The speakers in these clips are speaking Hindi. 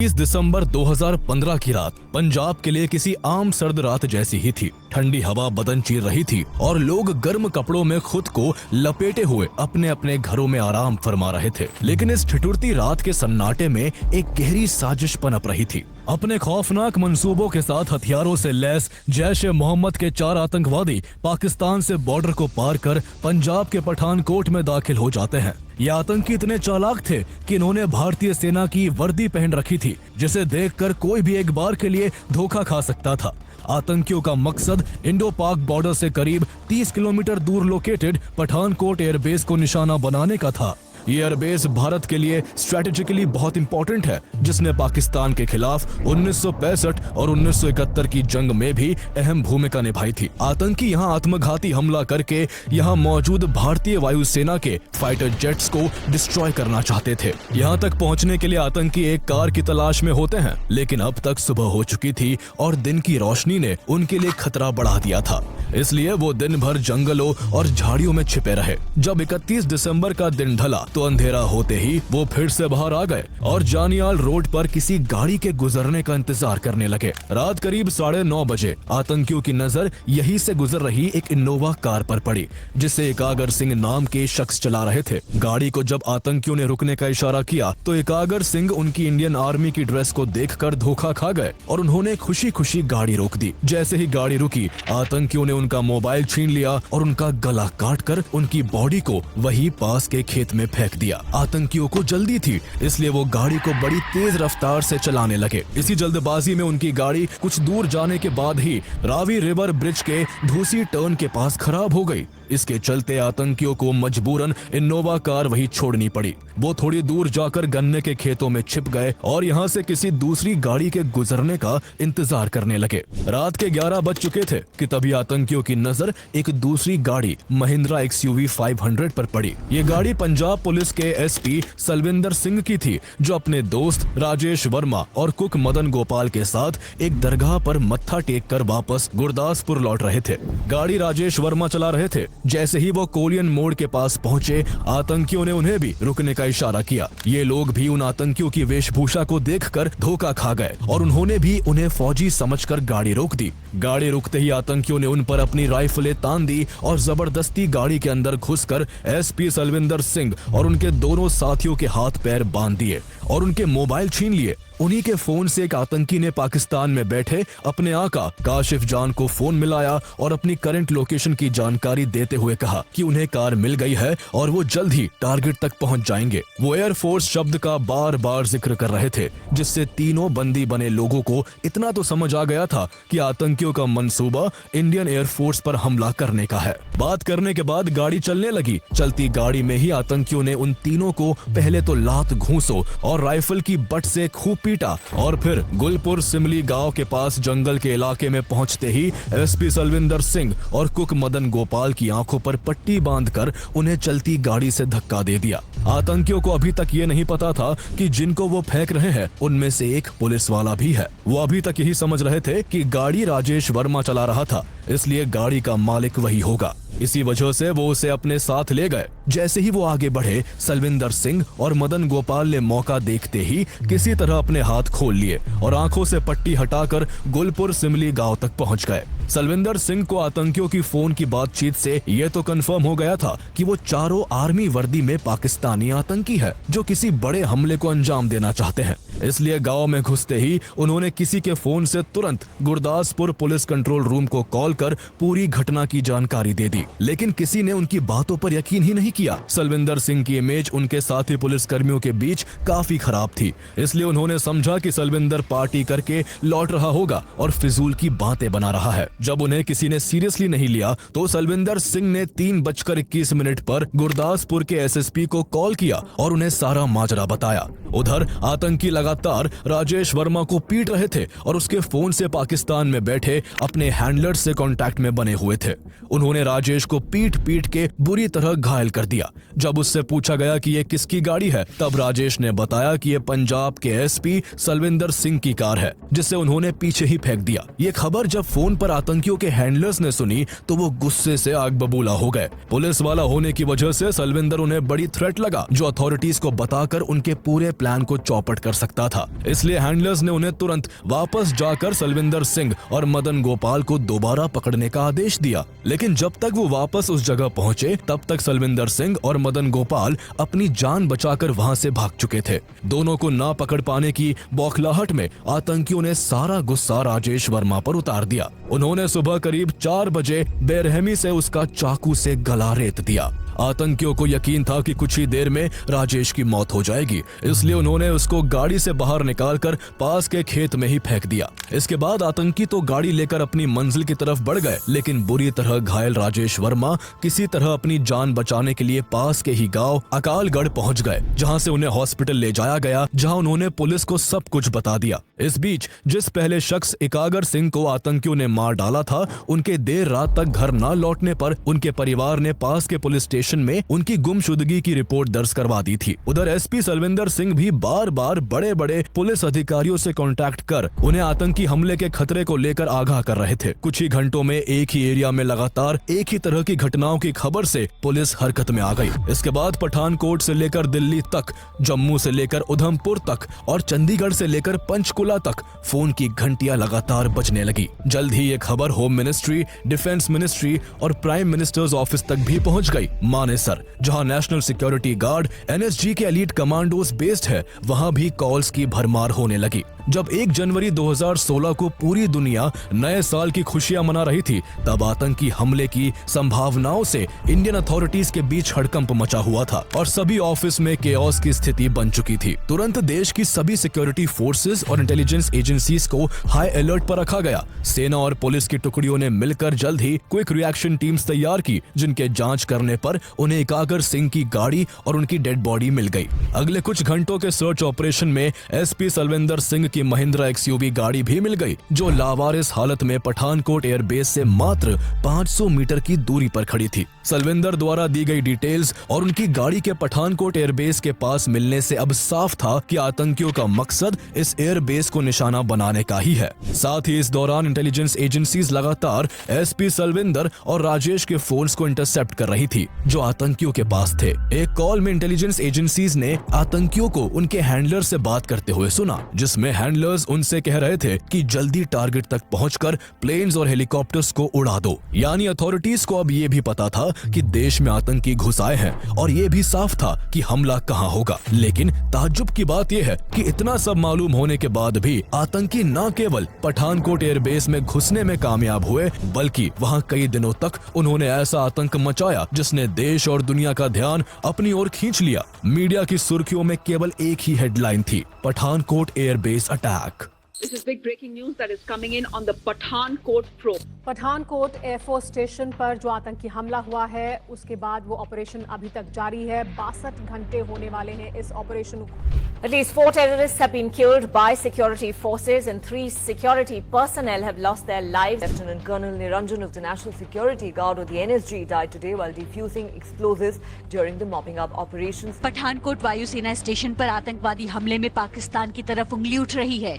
31 दिसंबर 2015 की रात पंजाब के लिए किसी आम सर्द रात जैसी ही थी। ठंडी हवा बदन चीर रही थी और लोग गर्म कपड़ों में खुद को लपेटे हुए अपने अपने घरों में आराम फरमा रहे थे। लेकिन इस ठिठुरती रात के सन्नाटे में एक गहरी साजिश पनप रही थी। अपने खौफनाक मंसूबों के साथ हथियारों से लैस जैश-ए-मोहम्मद के 4 आतंकवादी पाकिस्तान से बॉर्डर को पार कर पंजाब के पठानकोट में दाखिल हो जाते हैं। ये आतंकी इतने चालाक थे कि इन्होंने भारतीय सेना की वर्दी पहन रखी थी, जिसे देखकर कोई भी एक बार के लिए धोखा खा सकता था। आतंकियों का मकसद इंडो पाक बॉर्डर से करीब 30 किलोमीटर दूर लोकेटेड पठानकोट एयरबेस को निशाना बनाने का था। ये एयरबेस भारत के लिए स्ट्रेटेजिकली बहुत इंपॉर्टेंट है, जिसने पाकिस्तान के खिलाफ 1965 और 1971 की जंग में भी अहम भूमिका निभाई थी। आतंकी यहाँ आत्मघाती हमला करके यहाँ मौजूद भारतीय वायुसेना के फाइटर जेट्स को डिस्ट्रॉय करना चाहते थे। यहाँ तक पहुँचने के लिए आतंकी एक कार की तलाश में होते हैं, लेकिन अब तक सुबह हो चुकी थी और दिन की रोशनी ने उनके लिए खतरा बढ़ा दिया था। इसलिए वो दिन भर जंगलों और झाड़ियों में छिपे रहे। जब 31 दिसंबर का दिन ढला तो अंधेरा होते ही वो फिर से बाहर आ गए और जानियाल रोड पर किसी गाड़ी के गुजरने का इंतजार करने लगे। रात करीब 9:30 बजे आतंकियों की नजर यहीं से गुजर रही एक इनोवा कार पर पड़ी, जिसे एकागर सिंह नाम के शख्स चला रहे थे। गाड़ी को जब आतंकियों ने रुकने का इशारा किया तो एकागर सिंह उनकी इंडियन आर्मी की ड्रेस को देखकर धोखा खा गए और उन्होंने खुशी खुशी गाड़ी रोक दी। जैसे ही गाड़ी रुकी, आतंकियों ने उनका मोबाइल छीन लिया और उनका गला काटकर उनकी बॉडी को वहीं पास के खेत में फेंक दिया। आतंकियों को जल्दी थी, इसलिए वो गाड़ी को बड़ी तेज रफ्तार से चलाने लगे। इसी जल्दबाजी में उनकी गाड़ी कुछ दूर जाने के बाद ही रावी रिवर ब्रिज के धूसी टर्न के पास खराब हो गई। इसके चलते आतंकियों को मजबूरन इनोवा कार वहीं छोड़नी पड़ी। वो थोड़ी दूर जाकर गन्ने के खेतों में छिप गए और यहाँ से किसी दूसरी गाड़ी के गुजरने का इंतजार करने लगे। रात के 11 बज चुके थे कि तभी आतंकियों की नजर एक दूसरी गाड़ी महिंद्रा XUV 500 पर पड़ी। ये गाड़ी पंजाब पुलिस के SP सलविंदर सिंह की थी, जो अपने दोस्त राजेश वर्मा और कुक मदन गोपाल के साथ एक दरगाह पर मत्था टेक कर वापस गुरदासपुर लौट रहे थे। गाड़ी राजेश वर्मा चला रहे थे। जैसे ही वो कोलियन मोड़ के पास पहुंचे, आतंकियों ने उन्हें भी रुकने का इशारा किया। ये लोग भी उन आतंकियों की वेशभूषा को देखकर धोखा खा गए और उन्होंने भी उन्हें फौजी समझकर गाड़ी रोक दी। गाड़ी रुकते ही आतंकियों ने उन पर अपनी राइफलें तान दी और जबरदस्ती गाड़ी के अंदर घुसकर SP सलविंदर सिंह और उनके दोनों साथियों के हाथ पैर बांध दिए और उनके मोबाइल छीन लिए। उन्हीं के फोन से एक आतंकी ने पाकिस्तान में बैठे अपने आका काशिफ जान को फोन मिलाया और अपनी करंट लोकेशन की जानकारी देते हुए कहा कि उन्हें कार मिल गई है और वो जल्द ही टारगेट तक पहुंच जाएंगे। वो एयरफोर्स शब्द का बार बार जिक्र कर रहे थे, जिससे तीनों बंदी बने लोगों को इतना तो समझ आ गया था कि आतंकियों का मंसूबा इंडियन एयरफोर्स पर हमला करने का है। बात करने के बाद गाड़ी चलने लगी। चलती गाड़ी में ही आतंकियों ने उन तीनों को पहले तो लात घूंसों और राइफल की बट से खूब पीटा और फिर गुलपुर सिमली गांव के पास जंगल के इलाके में पहुंचते ही SP सलविंदर सिंह और कुक मदन गोपाल की आंखों पर पट्टी बांधकर उन्हें चलती गाड़ी से धक्का दे दिया। आतंकियों को अभी तक ये नहीं पता था कि जिनको वो फेंक रहे हैं उनमें से एक पुलिस वाला भी है। वो अभी तक यही समझ रहे थे कि गाड़ी राजेश वर्मा चला रहा था, इसलिए गाड़ी का मालिक वही होगा। इसी वजह से वो उसे अपने साथ ले गए। जैसे ही वो आगे बढ़े, सलविंदर सिंह और मदन गोपाल ने मौका देखते ही किसी तरह अपने हाथ खोल लिए और आंखों से पट्टी हटाकर गुलपुर सिमली गांव तक पहुंच गए। सलविंदर सिंह को आतंकियों की फोन की बातचीत से ये तो कंफर्म हो गया था कि वो चारों आर्मी वर्दी में पाकिस्तानी आतंकी है, जो किसी बड़े हमले को अंजाम देना चाहते हैं। इसलिए गांव में घुसते ही उन्होंने किसी के फोन से तुरंत गुरदासपुर पुलिस कंट्रोल रूम को कॉल कर पूरी घटना की जानकारी दे दी, लेकिन किसी ने उनकी बातों पर यकीन ही नहीं किया। सलविंदर सिंह की इमेज उनके साथी पुलिस कर्मियों के बीच काफी खराब थी, इसलिए उन्होंने समझा कि सलविंदर पार्टी करके लौट रहा होगा और फिजूल की बातें बना रहा है। जब उन्हें किसी ने सीरियसली नहीं लिया तो सलविंदर सिंह ने 3:21 पर गुरदासपुर के SSP को कॉल किया और उन्हें सारा माजरा बताया। उधर आतंकी लगातार राजेश वर्मा को पीट रहे थे और उसके फोन से पाकिस्तान में बैठे अपने हैंडलर से कांटेक्ट में बने हुए थे। उन्होंने राजेश को पीट पीट के बुरी तरह घायल कर दिया। जब उससे पूछा गया कि ये किसकी गाड़ी है, तब राजेश ने बताया कि ये पंजाब के SP सलविंदर सिंह की कार है, जिसे उन्होंने पीछे ही फेंक दिया। ये खबर जब फोन पर आतंकियों के हैंडलर्स ने सुनी तो वो गुस्से से आग बबूला हो गए। पुलिस वाला होने की वजह से सलविंदर उन्हें बड़ी थ्रेट लगा, जो अथॉरिटीज को बताकर उनके पूरे प्लान को चौपट कर सकता सकता था, इसलिए हैंडलर्स ने उन्हें तुरंत वापस जाकर सलविंदर सिंह और मदन गोपाल को दोबारा पकड़ने का आदेश दिया। लेकिन जब तक वो वापस उस जगह पहुंचे तब तक सलविंदर सिंह और मदन गोपाल अपनी जान बचाकर वहां से भाग चुके थे। दोनों को ना पकड़ पाने की बौखलाहट में आतंकियों ने सारा गुस्सा राजेश वर्मा पर उतार दिया। उन्होंने सुबह करीब 4 बजे बेरहमी से उसका चाकू से गला रेत दिया। आतंकियों को यकीन था कि कुछ ही देर में राजेश की मौत हो जाएगी, इसलिए उन्होंने उसको गाड़ी से बाहर निकालकर पास के खेत में ही फेंक दिया। इसके बाद आतंकी तो गाड़ी लेकर अपनी मंजिल की तरफ बढ़ गए, लेकिन बुरी तरह घायल राजेश वर्मा किसी तरह अपनी जान बचाने के लिए पास के ही गांव अकालगढ़ पहुंच गए, जहां से उन्हें हॉस्पिटल ले जाया गया, जहां उन्होंने पुलिस को सब कुछ बता दिया। इस बीच जिस पहले शख्स एकागर सिंह को आतंकियों ने मार डाला था, उनके देर रात तक घर न लौटने पर उनके परिवार ने पास के पुलिस स्टेशन में उनकी गुमशुदगी की रिपोर्ट दर्ज करवा दी थी। उधर एसपी सलविंदर सिंह भी बार बार बड़े बड़े पुलिस अधिकारियों से कांटेक्ट कर उन्हें आतंकी हमले के खतरे को लेकर आगाह कर रहे थे। कुछ ही घंटों में एक ही एरिया में लगातार एक ही तरह की घटनाओं की खबर से पुलिस हरकत में आ गई। इसके बाद पठानकोट से लेकर दिल्ली तक, जम्मू से लेकर उधमपुर तक और चंडीगढ़ से लेकर पंचकुला तक फोन की घंटियां लगातार बजने लगी। जल्द ही ये खबर होम मिनिस्ट्री, डिफेंस मिनिस्ट्री और प्राइम मिनिस्टर्स ऑफिस तक भी पहुंच गई। मानेसर, जहां नेशनल सिक्योरिटी गार्ड एनएसजी के एलीट कमांडोज बेस्ड है, वहां भी कॉल्स की भरमार होने लगी। जब 1 जनवरी 2016 को पूरी दुनिया नए साल की खुशियां मना रही थी, तब आतंकी हमले की संभावनाओं से इंडियन अथॉरिटीज के बीच हड़कंप मचा हुआ था और सभी ऑफिस में केओस की स्थिति बन चुकी थी। तुरंत देश की सभी सिक्योरिटी फोर्सेस और इंटेलिजेंस एजेंसीज को हाई अलर्ट पर रखा गया। सेना और पुलिस की टुकड़ियों ने मिलकर जल्द ही क्विक रिएक्शन टीम्स तैयार की, जिनके जांच करने पर उन्हें एकागर सिंह की गाड़ी और उनकी डेड बॉडी मिल गई। अगले कुछ घंटों के सर्च ऑपरेशन में एसपी सलविंदर सिंह की महिंद्रा एक्सयूवी गाड़ी भी मिल गई, जो लावारिस हालत में पठानकोट एयरबेस से मात्र 500 मीटर की दूरी पर खड़ी थी। सलविंदर द्वारा दी गई डिटेल्स और उनकी गाड़ी के पठानकोट एयरबेस के पास मिलने से अब साफ था कि आतंकियों का मकसद इस एयरबेस को निशाना बनाने का ही है। साथ ही इस दौरान इंटेलिजेंस एजेंसीज लगातार एसपी सलविंदर और राजेश के फोन्स को इंटरसेप्ट कर रही थी, जो आतंकियों के पास थे। एक कॉल में इंटेलिजेंस एजेंसीज ने आतंकियों को उनके हैंडलर से बात करते हुए सुना, जिसमें हैंडलर्स उनसे कह रहे थे कि जल्दी टारगेट तक पहुंचकर प्लेन्स और हेलीकॉप्टर्स को उड़ा दो। यानी अथॉरिटीज को अब ये भी पता था कि देश में आतंकी घुस आए हैं और ये भी साफ था कि हमला कहां होगा। लेकिन ताज्जुब की बात यह है कि इतना सब मालूम होने के बाद भी आतंकी न केवल पठानकोट एयरबेस में घुसने में कामयाब हुए, बल्कि वहां कई दिनों तक उन्होंने ऐसा आतंक मचाया जिसने देश और दुनिया का ध्यान अपनी ओर खींच लिया। मीडिया की सुर्खियों में केवल एक ही हेडलाइन थी, Pathankot airbase attack. This is big breaking news that is coming in on the Pathankot probe. Pathankot air force station पर जो आतंकी हमला हुआ है, उसके बाद वो ऑपरेशन अभी तक जारी है। 62 घंटे होने वाले हैं इस ऑपरेशन को। At least 4 terrorists have been killed by security forces and 3 security personnel have lost their lives. Lieutenant Colonel Niranjan of the National Security Guard of the NSG died today while defusing explosives during the mopping up operations. Pathankot वायुसेना स्टेशन पर आतंकवादी हमले में पाकिस्तान की तरफ उंगली उठ रही है।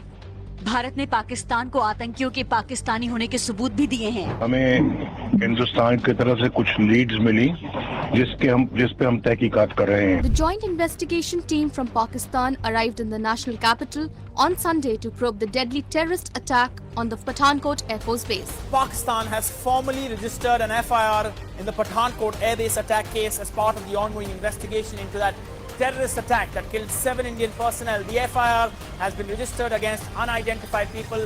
भारत ने पाकिस्तान को आतंकियों के पाकिस्तानी होने के सबूत भी दिए हैं। हमें हिंदुस्तान की तरफ से कुछ लीड्स मिली जिस पे हम तहकीकात कर रहे हैं। The joint investigation team from Pakistan arrived in the national capital on Sunday to probe the deadly terrorist attack on the Pathankot Air Force Base. Pakistan has formally registered an FIR in the Pathankot Air Base attack case as part of the ongoing investigation into that terrorist attack that killed 7 Indian personnel. The FIR has been registered against unidentified people.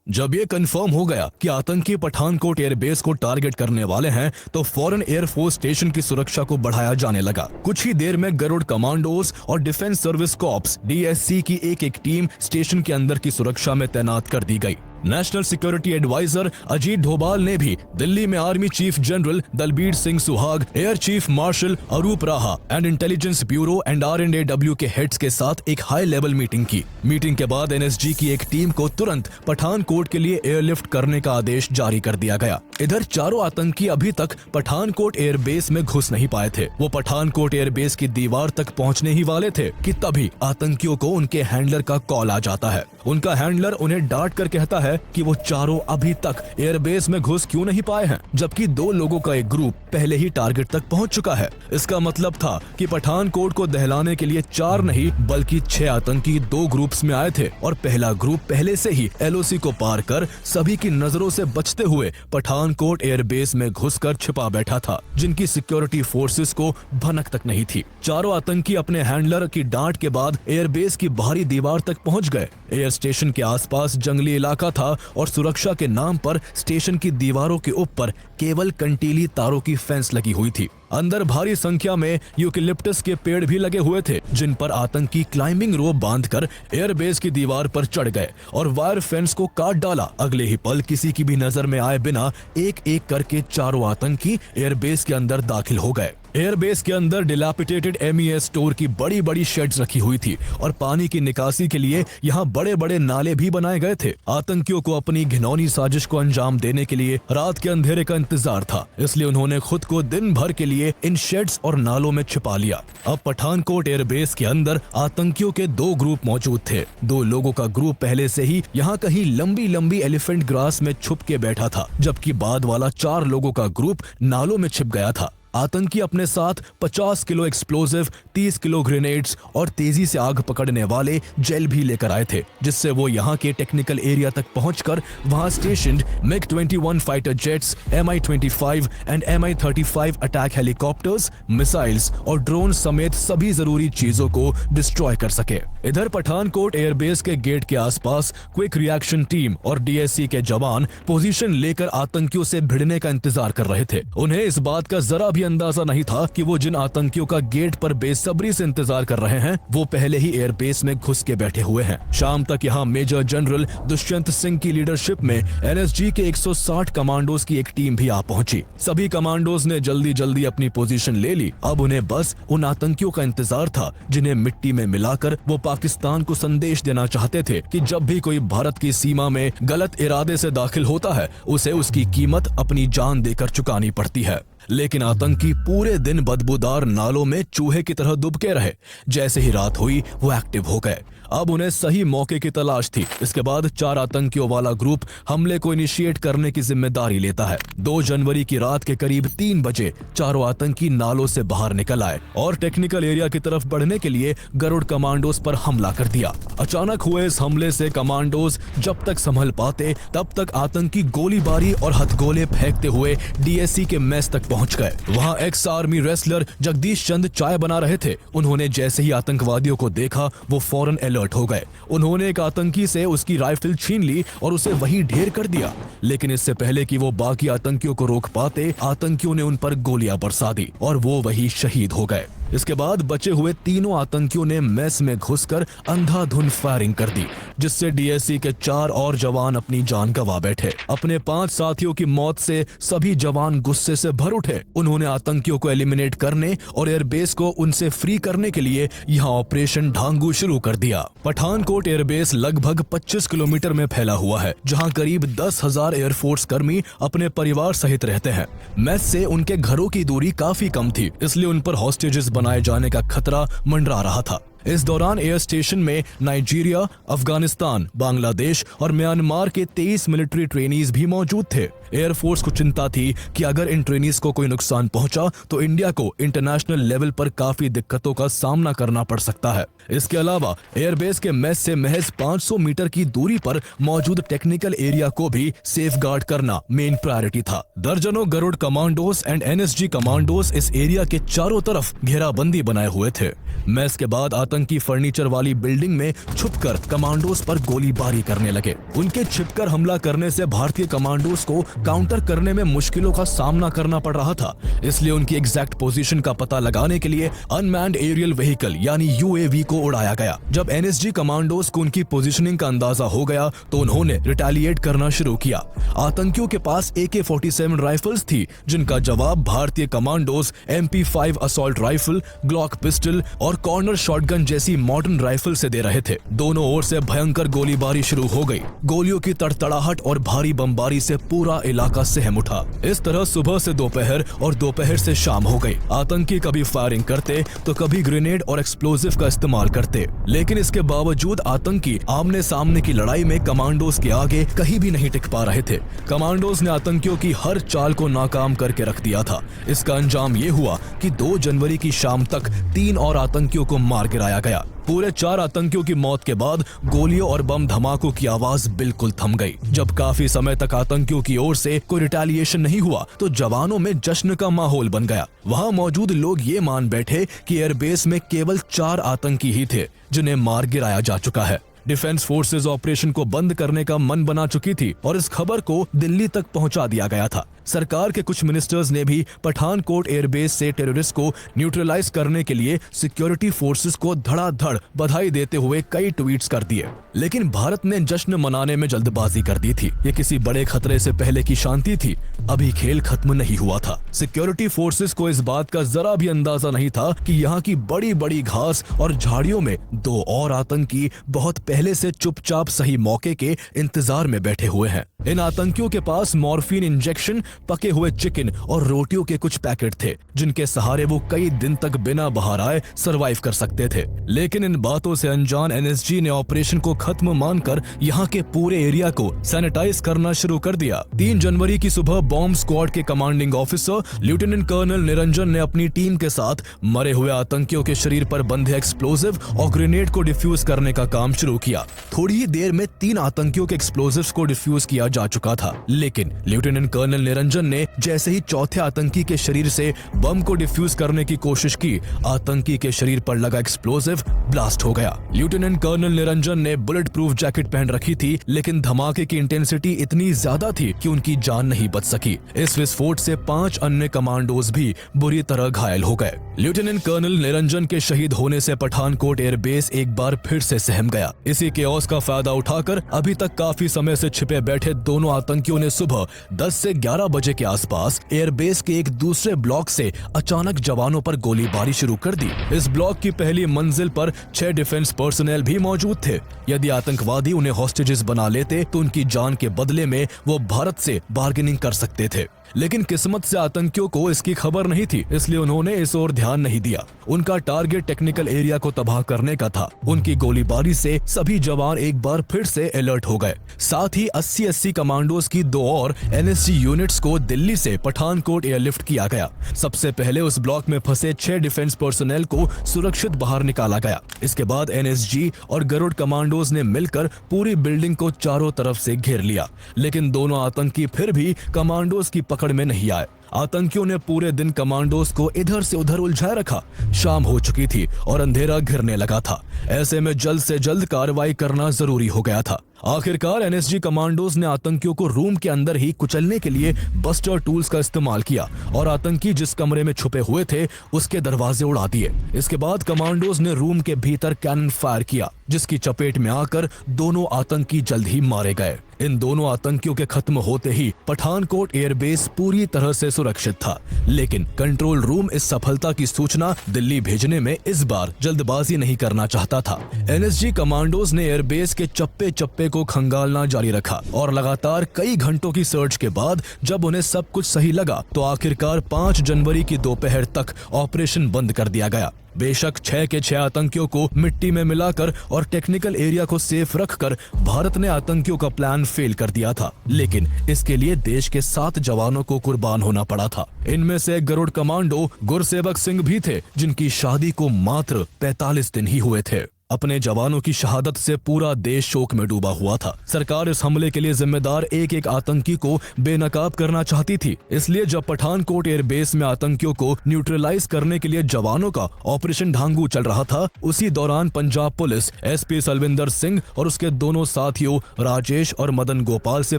जब ये कंफर्म हो गया कि आतंकी पठानकोट एयरबेस को टारगेट करने वाले हैं, तो फौरन एयरफोर्स स्टेशन की सुरक्षा को बढ़ाया जाने लगा। कुछ ही देर में गरुड़ कमांडोज और डिफेंस सर्विस कॉर्प्स DSC की एक टीम स्टेशन के अंदर की सुरक्षा में तैनात कर दी गई। National security adviser Ajit Doval ने भी दिल्ली में army chief general Dalbir Singh Suhag, air chief marshal अरूप राहा and intelligence bureau and R&AW के हेड्स के साथ एक हाई लेवल मीटिंग की। मीटिंग के बाद NSG की एक टीम को तुरंत पठानकोट के लिए एयरलिफ्ट करने का आदेश जारी कर दिया गया। इधर चारों आतंकी अभी तक पठानकोट एयरबेस में घुस नहीं पाए थे। वो पठानकोट एयरबेस की दीवार तक पहुंचने ही वाले थे कि तभी आतंकियों को उनके हैंडलर का कॉल आ जाता है। उनका हैंडलर उन्हें डांट कर कहता है कि वो चारों अभी तक एयरबेस में घुस क्यों नहीं पाए हैं, जबकि 2 लोगों का एक ग्रुप पहले ही टारगेट तक पहुंच चुका है। इसका मतलब था कि पठानकोट को दहलाने के लिए 4 नहीं बल्कि 6 आतंकी 2 ग्रुप्स में आए थे और पहला ग्रुप पहले से ही LOC को पार कर सभी की नजरों से बचते हुए पठानकोट एयरबेस में घुसकर छिपा बैठा था, जिनकी सिक्योरिटी फोर्सेस को भनक तक नहीं थी। चारों आतंकी अपने हैंडलर की डांट के बाद एयरबेस की बाहरी दीवार तक पहुंच गए। एयर स्टेशन के आसपास जंगली इलाका था और सुरक्षा के नाम पर स्टेशन की दीवारों के ऊपर केवल कंटीली तारों की फेंस लगी हुई थी। अंदर भारी संख्या में यूकेलिप्टस के पेड़ भी लगे हुए थे, जिन पर आतंकी क्लाइंबिंग रोप बांधकर एयरबेस की दीवार पर चढ़ गए और वायर फेंस को काट डाला। अगले ही पल किसी की भी नजर में आए बिना एक एक करके चारों आतंकी एयरबेस के अंदर दाखिल हो गए। एयरबेस के अंदर डिलैपिडेटेड MES स्टोर की बड़ी बड़ी शेड्स रखी हुई थी और पानी की निकासी के लिए यहाँ बड़े बड़े नाले भी बनाए गए थे। आतंकियों को अपनी घिनौनी साजिश को अंजाम देने के लिए रात के अंधेरे का इंतजार था, इसलिए उन्होंने खुद को दिन भर के लिए इन शेड्स और नालों में छिपा लिया। अब पठानकोट एयरबेस के अंदर आतंकियों के 2 ग्रुप मौजूद थे। 2 लोगों का ग्रुप पहले से ही यहाँ कहीं लंबी लंबी एलिफेंट ग्रास में छुप के बैठा था, जबकि बाद वाला 4 लोगों का ग्रुप नालों में छिप गया था। आतंकी अपने साथ 50 किलो एक्सप्लोजिव, 30 किलो ग्रेनेड्स और तेजी से आग पकड़ने वाले जेल भी लेकर आए थे, जिससे वो यहाँ के टेक्निकल एरिया तक पहुंचकर वहां स्टेशन्ड MiG-21 fighter jets, Mi-25 and Mi-35 attack helicopters, missiles और ड्रोन समेत सभी जरूरी चीजों को डिस्ट्रॉय कर सके। इधर पठानकोट एयरबेस के गेट के आसपास क्विक रिएक्शन टीम और DSC के जवान पोजीशन लेकर आतंकियों से भिड़ने का इंतजार कर रहे थे। उन्हें इस बात का जरा भी अंदाजा नहीं था कि वो जिन आतंकियों का गेट पर बेसब्री से इंतजार कर रहे हैं वो पहले ही एयरबेस में घुस के बैठे हुए हैं। शाम तक यहाँ मेजर जनरल दुष्यंत सिंह की लीडरशिप में NSG के 160 कमांडोज की एक टीम भी आ पहुंची। सभी कमांडोज ने जल्दी जल्दी अपनी पोजीशन ले ली। अब उन्हें बस उन आतंकियों का इंतजार था जिन्हें मिट्टी में मिलाकर वो पाकिस्तान को संदेश देना चाहते थे कि जब भी कोई भारत की सीमा में गलत इरादे से दाखिल होता है उसे उसकी कीमत अपनी जान देकर चुकानी पड़ती है। लेकिन आतंकी पूरे दिन बदबूदार नालों में चूहे की तरह दुबके रहे। जैसे ही रात हुई वो एक्टिव हो गए। अब उन्हें सही मौके की तलाश थी। इसके बाद 4 आतंकियों वाला ग्रुप हमले को इनिशिएट करने की जिम्मेदारी लेता है। 2 जनवरी की रात के करीब 3 बजे चारों आतंकी नालों से बाहर निकल आए और टेक्निकल एरिया की तरफ बढ़ने के लिए गरुड़ कमांडोज पर हमला कर दिया। अचानक हुए इस हमले से कमांडोज जब तक संभल पाते तब तक आतंकी गोलीबारी और हथगोले फेंकते हुए DSC के मेस तक पहुंच गए। वहां एक्स आर्मी रेसलर जगदीश चंद चाय बना रहे थे। उन्होंने जैसे ही आतंकवादियों को देखा वो फौरन अलर्ट हो गए। उन्होंने एक आतंकी से उसकी राइफल छीन ली और उसे वहीं ढेर कर दिया। लेकिन इससे पहले कि वो बाकी आतंकियों को रोक पाते आतंकियों ने उन पर गोलियां बरसा दी और वो वहीं शहीद हो गए। इसके बाद बचे हुए तीनों आतंकियों ने मेस में घुसकर अंधाधुंध फायरिंग कर दी, जिससे DSC के 4 और जवान अपनी जान गंवा बैठे। अपने 5 साथियों की मौत से सभी जवान गुस्से से भर उठे। उन्होंने आतंकियों को एलिमिनेट करने और एयरबेस को उनसे फ्री करने के लिए यहाँ ऑपरेशन ढांगू शुरू कर दिया। पठानकोट एयरबेस लगभग 25 किलोमीटर में फैला हुआ है, जहाँ करीब 10,000 एयरफोर्स कर्मी अपने परिवार सहित रहते हैं। मेस से उनके घरों की दूरी काफी कम थी, इसलिए उन पर हॉस्टेजेस बनाए जाने का खतरा मंडरा रहा था। इस दौरान एयर स्टेशन में नाइजीरिया, अफगानिस्तान, बांग्लादेश और म्यांमार के 23 मिलिट्री ट्रेनीज भी मौजूद थे। एयरफोर्स को चिंता थी कि अगर इन ट्रेनीज को कोई नुकसान पहुंचा तो इंडिया को इंटरनेशनल लेवल पर काफी दिक्कतों का सामना करना पड़ सकता है। इसके अलावा एयरबेस के मेस से महज 500 मीटर की दूरी पर मौजूद टेक्निकल एरिया को भी सेफगार्ड करना मेन प्रायोरिटी था। दर्जनों Garud commandos and NSG commandos इस एरिया के चारों तरफ घेराबंदी बनाए हुए थे। मेस के बाद आतंकी फर्नीचर वाली बिल्डिंग में छुपकर कमांडोज पर गोलीबारी करने लगे। उनके छिपकर हमला करने से भारतीय कमांडोज को काउंटर करने में मुश्किलों का सामना करना पड़ रहा था, इसलिए उनकी एग्जैक्ट पोजीशन का पता लगाने के लिए अनमैन्ड एरियल व्हीकल यानी UAV को उड़ाया गया। जब NSG कमांडोज को उनकी पोजीशनिंग का अंदाजा हो गया तो उन्होंने रिटेलिएट करना शुरू किया। आतंकियों के पास AK-47 राइफल्स थी, जिनका जवाब भारतीय commandos MP5 assault rifle, Glock pistol और कॉर्नर शॉटगन गन जैसी मॉडर्न राइफल से दे रहे थे। दोनों ओर से भयंकर गोलीबारी शुरू हो गई। गोलियों की तड़तड़ाहट और भारी बमबारी से पूरा इलाका सहम उठा। इस तरह सुबह से दोपहर और दोपहर से शाम हो गई। आतंकी कभी फायरिंग करते तो कभी ग्रेनेड और एक्सप्लोजिव का इस्तेमाल करते, लेकिन इसके बावजूद आतंकी आमने सामने की लड़ाई में कमांडोज के आगे कहीं भी नहीं टिक पा रहे थे। कमांडोज ने आतंकियों की हर चाल को नाकाम करके रख दिया था। इसका अंजाम ये हुआ कि 2 जनवरी की शाम तक 3 और आतंकियों को मार गिराया गया। पूरे 4 आतंकियों की मौत के बाद गोलियों और बम धमाकों की आवाज बिल्कुल थम गई। जब काफी समय तक आतंकियों की ओर से कोई रिटेलिएशन नहीं हुआ तो जवानों में जश्न का माहौल बन गया। वहां मौजूद लोग ये मान बैठे कि एयरबेस में केवल 4 आतंकी ही थे जिन्हें मार गिराया जा चुका है। डिफेंस फोर्सेज ऑपरेशन को बंद करने का मन बना चुकी थी और इस खबर को दिल्ली तक पहुंचा दिया गया था। सरकार के कुछ मिनिस्टर्स ने भी पठानकोट एयरबेस से टेररिस्ट को न्यूट्रलाइज करने के लिए सिक्योरिटी फोर्सेस को धड़ाधड़ बधाई देते हुए कई ट्वीट्स कर दिए। लेकिन भारत ने जश्न मनाने में जल्दबाजी कर दी थी। ये किसी बड़े खतरे से पहले की शांति थी। अभी खेल खत्म नहीं हुआ था। सिक्योरिटी फोर्सेस को इस बात का जरा भी अंदाजा नहीं था कि यहाँ की बड़ी बड़ी घास और झाड़ियों में 2 और आतंकी बहुत पहले से चुपचाप सही मौके के इंतजार में बैठे हुए हैं। इन आतंकियों के पास मॉर्फिन इंजेक्शन, पके हुए चिकन और रोटियों के कुछ पैकेट थे जिनके सहारे वो कई दिन तक बिना बाहर आए सरवाइव कर सकते थे। लेकिन इन बातों से अनजान एनएसजी ने ऑपरेशन को खत्म मानकर यहाँ के पूरे एरिया को सैनिटाइज करना शुरू कर दिया। 3 जनवरी की सुबह बॉम्ब स्क्वाड के commanding officer lieutenant colonel Niranjan ने अपनी टीम के साथ मरे हुए आतंकियों के शरीर पर बंधे एक्सप्लोजिव और ग्रेनेड को डिफ्यूज करने का काम शुरू किया। थोड़ी ही देर में 3 आतंकियों के एक्सप्लोजिव्स को डिफ्यूज किया जा चुका था, लेकिन लेफ्टिनेंट कर्नल निरंजन ने जैसे ही चौथे आतंकी के शरीर से बम को डिफ्यूज करने की कोशिश की, आतंकी के शरीर पर लगा एक्सप्लोजिव ब्लास्ट हो गया। लेफ्टिनेंट कर्नल निरंजन ने बुलेट प्रूफ जैकेट पहन रखी थी, लेकिन धमाके की इंटेंसिटी इतनी ज्यादा थी कि उनकी जान नहीं बच सकी। इस विस्फोट से 5 अन्य कमांडोज भी बुरी तरह घायल हो गए। लेफ्टिनेंट कर्नल निरंजन के शहीद होने से पठानकोट एयरबेस एक बार फिर से सहम गया। इसी केओस का फायदा उठाकर अभी तक काफी समय से छिपे बैठे दोनों आतंकियों ने सुबह 10 से 11 बजे के आसपास एयरबेस के एक दूसरे ब्लॉक से अचानक जवानों पर गोलीबारी शुरू कर दी। इस ब्लॉक की पहली मंजिल पर 6 डिफेंस पर्सनल भी मौजूद थे। यदि आतंकवादी उन्हें हॉस्टेजेस बना लेते तो उनकी जान के बदले में वो भारत से बार्गेनिंग कर सकते थे। लेकिन किस्मत से आतंकियों को इसकी खबर नहीं थी, इसलिए उन्होंने इस ओर ध्यान नहीं दिया। उनका टारगेट टेक्निकल एरिया को तबाह करने का था। उनकी गोलीबारी से सभी जवान एक बार फिर से अलर्ट हो गए। साथ ही 80 कमांडोज की 2 और एनएसजी यूनिट्स को दिल्ली से पठानकोट एयरलिफ्ट किया गया। सबसे पहले उस ब्लॉक में फंसे 6 डिफेंस पर्सनल को सुरक्षित बाहर निकाला गया। इसके बाद एनएसजी और गरुड़ कमांडोज ने मिलकर पूरी बिल्डिंग को चारों तरफ से घेर लिया, लेकिन दोनों आतंकी फिर भी कमांडोज की पकड़ में नहीं आए। आतंकियों ने पूरे दिन कमांडोज को इधर से उधर उलझाए रखा। शाम हो चुकी थी और अंधेरा घिरने लगा था। ऐसे में जल्द से जल्द कार्रवाई करना जरूरी हो गया था। आखिरकार एनएसजी कमांडोज ने आतंकियों को रूम के अंदर ही कुचलने के लिए बस्टर टूल्स का इस्तेमाल किया और आतंकी जिस कमरे में छुपे हुए थे उसके दरवाजे उड़ा दिए। इसके बाद कमांडोज ने रूम के भीतर कैनन फायर किया, जिसकी चपेट में आकर दोनों आतंकी जल्द ही मारे गए। इन दोनों आतंकियों के खत्म होते ही पठानकोट एयरबेस पूरी तरह से सुरक्षित था। लेकिन कंट्रोल रूम इस सफलता की सूचना दिल्ली भेजने में इस बार जल्दबाजी नहीं करना चाहता था। एनएसजी कमांडोज ने एयरबेस के चप्पे चप्पे को खंगालना जारी रखा और लगातार कई घंटों की सर्च के बाद जब उन्हें सब कुछ सही लगा तो आखिरकार 5 जनवरी की दोपहर तक ऑपरेशन बंद कर दिया गया। बेशक 6 के 6 आतंकियों को मिट्टी में मिलाकर और टेक्निकल एरिया को सेफ रखकर भारत ने आतंकियों का प्लान फेल कर दिया था, लेकिन इसके लिए देश के 7 जवानों को कुर्बान होना पड़ा था। इनमें से गरुड़ कमांडो गुरसेवक सिंह भी थे, जिनकी शादी को मात्र 45 दिन ही हुए थे। अपने जवानों की शहादत से पूरा देश शोक में डूबा हुआ था। सरकार इस हमले के लिए जिम्मेदार एक एक आतंकी को बेनकाब करना चाहती थी। इसलिए जब पठानकोट एयरबेस में आतंकियों को न्यूट्रलाइज करने के लिए जवानों का ऑपरेशन ढांगू चल रहा था, उसी दौरान पंजाब पुलिस एसपी सलविंदर सिंह और उसके दोनों साथियों राजेश और मदन गोपाल से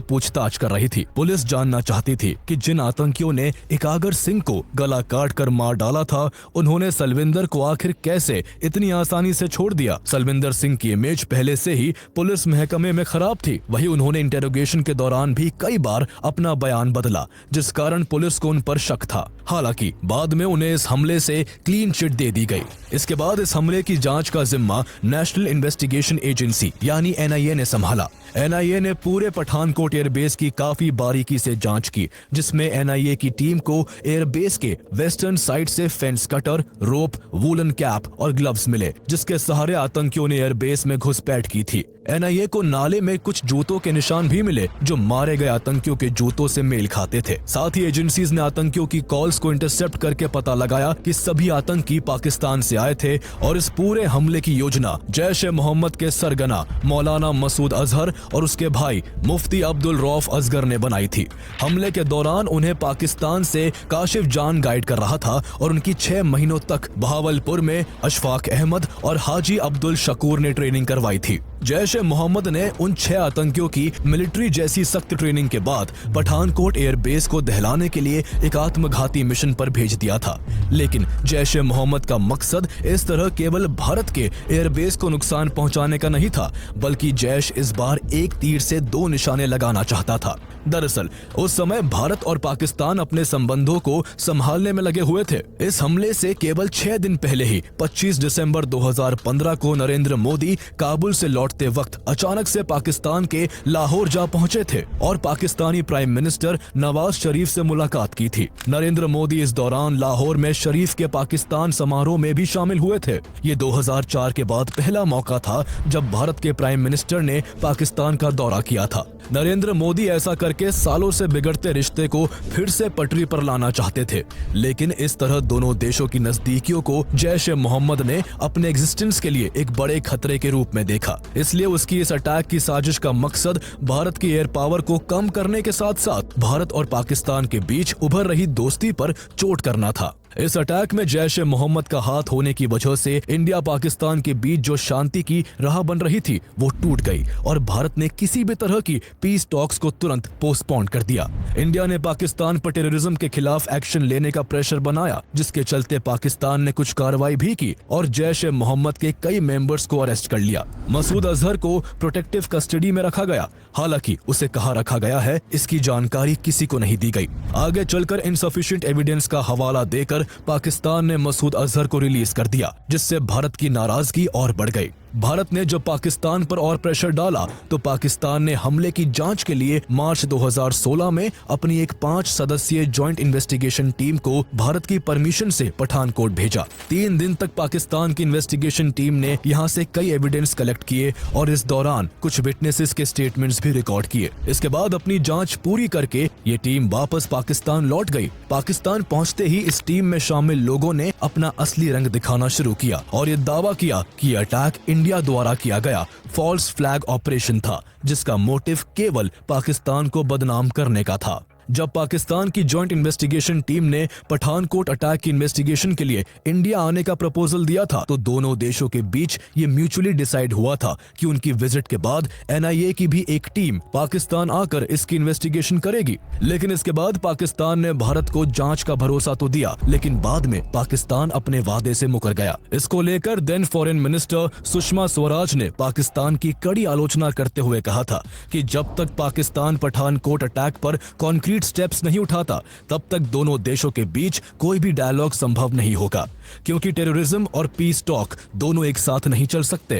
पूछताछ कर रही थी। पुलिस जानना चाहती थी कि जिन आतंकियों ने एकागर सिंह को गला काट कर मार डाला था, उन्होंने सलविंदर को आखिर कैसे इतनी आसानी से छोड़ दिया। दिया। सलविंदर सिंह की इमेज पहले से ही पुलिस महकमे में खराब थी। वहीं उन्होंने इंटेरोगेशन के दौरान भी कई बार अपना बयान बदला, जिस कारण पुलिस को उन पर शक था। हालांकि बाद में उन्हें इस हमले से क्लीन चिट दे दी गई। इसके बाद इस हमले की जांच का जिम्मा नेशनल इन्वेस्टिगेशन एजेंसी यानी NIA ने संभाला। NIA ने पूरे पठानकोट एयरबेस की काफी बारीकी से जांच की, जिसमें NIA की टीम को एयरबेस के वेस्टर्न साइड से फेंस कटर, रोप, वूलन कैप और ग्लव्स मिले, जिसके सहारे आतंकियों ने एयरबेस में घुसपैठ की थी। NIA को नाले में कुछ जूतों के निशान भी मिले, जो मारे गए आतंकियों के जूतों से मेल खाते थे। साथ ही एजेंसीज ने आतंकियों की कॉल्स को इंटरसेप्ट करके पता लगाया कि सभी आतंकी पाकिस्तान से आए थे और इस पूरे हमले की योजना जैश-ए-मोहम्मद के सरगना मौलाना मसूद अजहर और उसके भाई मुफ्ती अब्दुल रऊफ असगर ने बनाई थी। हमले के दौरान उन्हें पाकिस्तान से काशिफ जान गाइड कर रहा था और उनकी 6 महीनों तक बहावलपुर में अशफाक अहमद और हाजी अब्दुल शकूर ने ट्रेनिंग करवाई थी। जैश-ए-मोहम्मद ने उन 6 आतंकियों की मिलिट्री जैसी सख्त ट्रेनिंग के बाद पठानकोट एयरबेस को दहलाने के लिए एक आत्मघाती मिशन पर भेज दिया था। लेकिन जैश-ए-मोहम्मद का मकसद इस तरह केवल भारत के एयरबेस को नुकसान पहुंचाने का नहीं था, बल्कि जैश इस बार एक तीर से 2 निशाने लगाना चाहता था। दरअसल उस समय भारत और पाकिस्तान अपने संबंधों को संभालने में लगे हुए थे। इस हमले से केवल 6 दिन पहले ही 25 दिसंबर 2015 को नरेंद्र मोदी काबुल से लौटते वक्त अचानक से पाकिस्तान के लाहौर जा पहुंचे थे और पाकिस्तानी प्राइम मिनिस्टर नवाज शरीफ से मुलाकात की थी। नरेंद्र मोदी इस दौरान लाहौर में शरीफ के पाकिस्तान समारोह में भी शामिल हुए थे। ये 2004 के बाद पहला मौका था जब भारत के प्राइम मिनिस्टर ने पाकिस्तान का दौरा किया था। नरेंद्र मोदी ऐसा करके सालों से बिगड़ते रिश्ते को फिर से पटरी पर लाना चाहते थे, लेकिन इस तरह दोनों देशों की नजदीकियों को जैश-ए-मोहम्मद ने अपने एग्जिस्टेंस के लिए एक बड़े खतरे के रूप में देखा। इसलिए उसकी इस अटैक की साजिश का मकसद भारत की एयर पावर को कम करने के साथ साथ भारत और पाकिस्तान के बीच उभर रही दोस्ती पर चोट करना था। इस अटैक में जैश-ए-मोहम्मद का हाथ होने की वजह से इंडिया पाकिस्तान के बीच जो शांति की राह बन रही थी वो टूट गई और भारत ने किसी भी तरह की पीस टॉक्स को तुरंत पोस्टपोन कर दिया। इंडिया ने पाकिस्तान पर टेररिज्म के खिलाफ एक्शन लेने का प्रेशर बनाया, जिसके चलते पाकिस्तान ने कुछ कार्रवाई भी की और जैश-ए-मोहम्मद के कई मेंबर्स को अरेस्ट कर लिया। मसूद अजहर को प्रोटेक्टिव कस्टडी में रखा गया, हालांकि उसे कहाँ रखा गया है इसकी जानकारी किसी को नहीं दी गई। आगे चलकर इनसफिशिएंट एविडेंस का हवाला देकर पाकिस्तान ने मसूद अजहर को रिलीज कर दिया, जिससे भारत की नाराजगी और बढ़ गई। भारत ने जब पाकिस्तान पर और प्रेशर डाला तो पाकिस्तान ने हमले की जांच के लिए मार्च 2016 में अपनी एक 5 सदस्यीय जॉइंट इन्वेस्टिगेशन टीम को भारत की परमिशन से पठानकोट भेजा। 3 दिन तक पाकिस्तान की इन्वेस्टिगेशन टीम ने यहां से कई एविडेंस कलेक्ट किए और इस दौरान कुछ विटनेसेस के स्टेटमेंट्स भी रिकॉर्ड किए। इसके बाद अपनी जांच पूरी करके ये टीम वापस पाकिस्तान लौट गई। पाकिस्तान पहुंचते ही इस टीम में शामिल लोगों ने अपना असली रंग दिखाना शुरू किया और ये दावा किया कि अटैक इंडिया द्वारा किया गया फॉल्स फ्लैग ऑपरेशन था, जिसका मोटिव केवल पाकिस्तान को बदनाम करने का था। जब पाकिस्तान की जॉइंट इन्वेस्टिगेशन टीम ने पठानकोट अटैक की इन्वेस्टिगेशन के लिए इंडिया आने का प्रपोजल दिया था तो दोनों देशों के बीच ये म्यूचुअली डिसाइड हुआ था कि उनकी विजिट के बाद NIA की भी एक टीम पाकिस्तान आकर इसकी इन्वेस्टिगेशन करेगी। लेकिन इसके बाद पाकिस्तान ने भारत को जांच का भरोसा तो दिया, लेकिन बाद में पाकिस्तान अपने वादे से मुकर गया। इसको लेकर then foreign minister Sushma Swaraj ने पाकिस्तान की कड़ी आलोचना करते हुए कहा था कि जब तक पाकिस्तान पठानकोट अटैक पर कॉन्क्रीट स्टेप्स नहीं उठाता तब तक दोनों देशों के बीच कोई भी डायलॉग संभव नहीं होगा, क्योंकि टेररिज्म और पीस टॉक दोनों एक साथ नहीं चल सकते।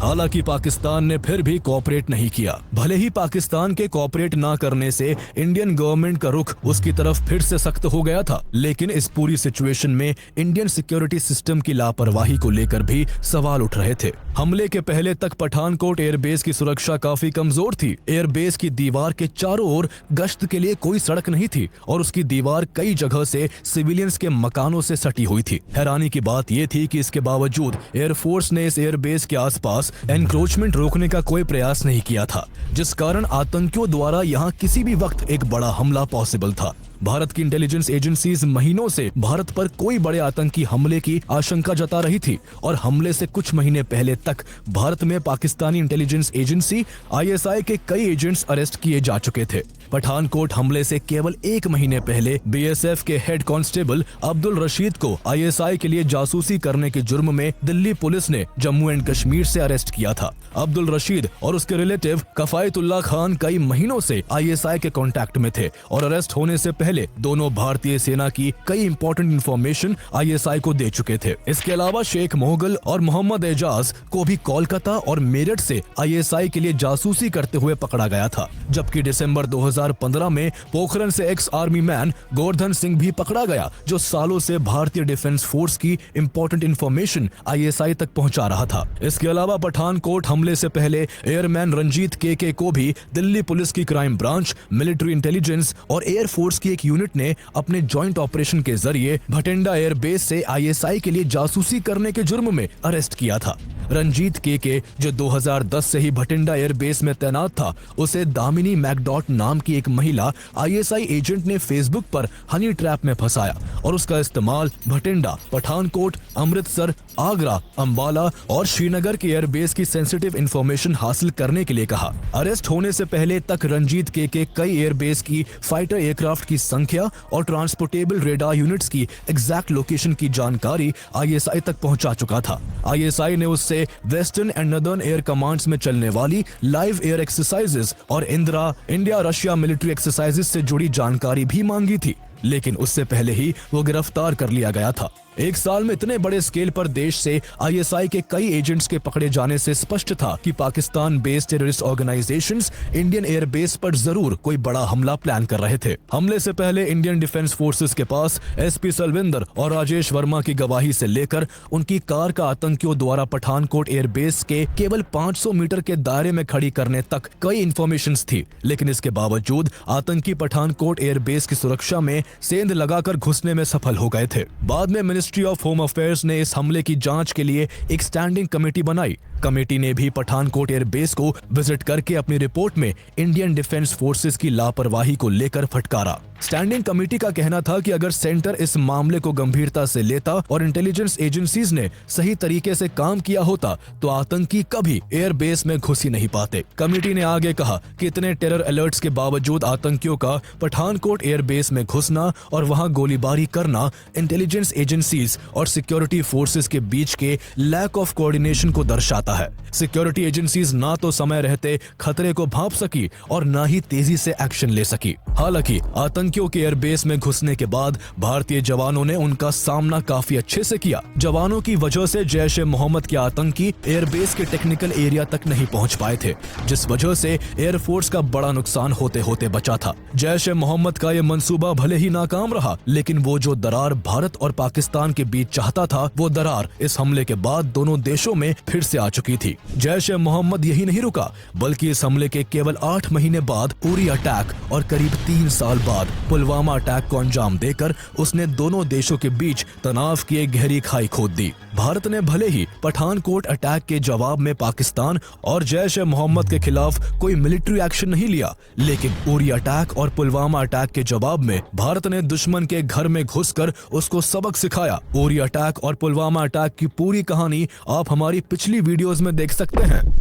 हालांकि पाकिस्तान ने फिर भी कोऑपरेट नहीं किया। भले ही पाकिस्तान के कोऑपरेट ना करने से इंडियन गवर्नमेंट का रुख उसकी तरफ फिर से सख्त हो गया था, लेकिन इस पूरी सिचुएशन में इंडियन सिक्योरिटी सिस्टम की लापरवाही को लेकर भी सवाल उठ रहे थे। हमले के पहले तक पठानकोट एयरबेस की सुरक्षा काफी कमजोर थी। एयरबेस की दीवार के चारों ओर गश्त के लिए कोई सड़क नहीं थी और उसकी दीवार कई जगह से सिविलियंस के मकानों से सटी हुई थी। हैरानी की बात यह थी कि इसके बावजूद एयरफोर्स ने इस एयरबेस के आसपास एनक्रोचमेंट रोकने का कोई प्रयास नहीं किया था, जिस कारण आतंकियों द्वारा यहां किसी भी वक्त एक बड़ा हमला पॉसिबल था। भारत की इंटेलिजेंस एजेंसीज महीनों से भारत पर कोई बड़े आतंकी हमले की आशंका जता रही थी और हमले से कुछ महीने पहले तक भारत में पाकिस्तानी इंटेलिजेंस एजेंसी ISI के कई एजेंट्स अरेस्ट किए जा चुके थे। पठानकोट हमले से केवल एक महीने पहले BSF के हेड कांस्टेबल अब्दुल रशीद को ISI के लिए जासूसी करने के जुर्म में दिल्ली पुलिस ने जम्मू एंड कश्मीर से अरेस्ट किया था। अब्दुल रशीद और उसके रिलेटिव कफायतुल्लाह खान कई महीनों से ISI के कांटेक्ट में थे और अरेस्ट होने से पहले दोनों भारतीय सेना की कई इंपॉर्टेंट इंफॉर्मेशन ISI को दे चुके थे। इसके अलावा शेख मोहगल और मोहम्मद एजाज को भी कोलकाता और मेरठ से ISI के लिए जासूसी करते हुए पकड़ा गया था, जबकि दिसंबर 2015 में पोखरण से ex army man Govardhan Singh भी पकड़ा गया, जो सालों से भारतीय डिफेंस फोर्स की इंपॉर्टेंट इंफॉर्मेशन ISI तक पहुंचा रहा था। इसके अलावा पठानकोट हमले से पहले एयरमैन रंजीत के को भी दिल्ली पुलिस की क्राइम ब्रांच, मिलिट्री इंटेलिजेंस और एयर फोर्स की एक यूनिट ने अपने जॉइंट ऑपरेशन के जरिए भटिंडा एयर बेस से ISI के लिए जासूसी करने के जुर्म में अरेस्ट किया था। रंजीत के जो 2010 से ही भटिंडा एयर बेस में तैनात था, उसे दामिनी मैकडॉट नाम की एक महिला ISI एजेंट ने फेसबुक पर हनी ट्रैप में फंसाया और उसका इस्तेमाल भटिंडा, पठानकोट, अमृतसर, आगरा, अंबाला और श्रीनगर के एयरबेस की सेंसिटिव इंफॉर्मेशन हासिल करने के लिए कहा। अरेस्ट होने से पहले तक रंजीत के कई एयरबेस की फाइटर एयरक्राफ्ट की संख्या और ट्रांसपोर्टेबल रेडार यूनिट्स की एग्जैक्ट लोकेशन की जानकारी ISI तक पहुंचा चुका था। ISI ने उससे western and northern air commands में चलने वाली लाइव एयर एक्सरसाइजेस और इंडिया रशिया मिलिट्री एक्सरसाइजेस से जुड़ी जानकारी भी मांगी थी, लेकिन उससे पहले ही वो गिरफ्तार कर लिया गया था। एक साल में इतने बड़े स्केल पर देश से ISI के कई एजेंट्स के पकड़े जाने से स्पष्ट था कि Pakistan based terrorist organisations Indian air base पर जरूर कोई बड़ा हमला प्लान कर रहे थे। हमले से पहले इंडियन डिफेंस फोर्सेस के पास SP सलविंदर और राजेश वर्मा की गवाही से लेकर उनकी कार का आतंकियों द्वारा पठानकोट एयर बेस के केवल 500 मीटर के दायरे में खड़ी करने तक कई इंफॉर्मेशन थी, लेकिन इसके बावजूद आतंकी पठानकोट एयर बेस की सुरक्षा में सेंध लगाकर घुसने में सफल हो गए थे। बाद में मिनिस्ट्री ऑफ होम अफेयर्स ने इस हमले की जांच के लिए एक स्टैंडिंग कमेटी बनाई। कमेटी ने भी पठानकोट एयर बेस को विजिट करके अपनी रिपोर्ट में इंडियन डिफेंस फोर्सेस की लापरवाही को लेकर फटकारा। स्टैंडिंग कमेटी का कहना था कि अगर सेंटर इस मामले को गंभीरता से लेता और इंटेलिजेंस एजेंसीज ने सही तरीके से काम किया होता तो आतंकी कभी एयर बेस में घुस ही नहीं पाते। कमेटी ने आगे कहा कि इतने टेरर अलर्ट्स के बावजूद आतंकियों का पठानकोट एयर बेस में घुसना और वहां गोलीबारी करना इंटेलिजेंस एजेंसीज और सिक्योरिटी फोर्सेस के बीच के लैक ऑफ कोऑर्डिनेशन को दर्शाता है। सिक्योरिटी एजेंसीज ना तो समय रहते खतरे को भांप सकी और ना ही तेजी से एक्शन ले सकी। हालांकि आतंकियों के एयरबेस में घुसने के बाद भारतीय जवानों ने उनका सामना काफी अच्छे से किया। जवानों की वजह से जैश-ए-मोहम्मद के आतंकी एयरबेस के टेक्निकल एरिया तक नहीं पहुंच पाए थे, जिस वजह से एयरफोर्स का बड़ा नुकसान होते होते बचा था। जैश-ए-मोहम्मद का ये मंसूबा भले ही नाकाम रहा, लेकिन वो जो दरार भारत और पाकिस्तान के बीच चाहता था, वो दरार इस हमले के बाद दोनों देशों में फिर से आ चुकी थी। जैश-ए-मोहम्मद यही नहीं रुका, बल्कि इस हमले के केवल 8 महीने बाद उरी अटैक और करीब 3 साल बाद पुलवामा अटैक को अंजाम देकर उसने दोनों देशों के बीच तनाव की एक गहरी खाई खोद दी। भारत ने भले ही पठानकोट अटैक के जवाब में पाकिस्तान और जैश-ए-मोहम्मद के खिलाफ कोई मिलिट्री एक्शन नहीं लिया, लेकिन उरी अटैक और पुलवामा अटैक के जवाब में भारत ने दुश्मन के घर में घुसकर उसको सबक सिखाया। उरी अटैक और पुलवामा अटैक की पूरी कहानी आप हमारी पिछली वीडियोस में देख सकते हैं।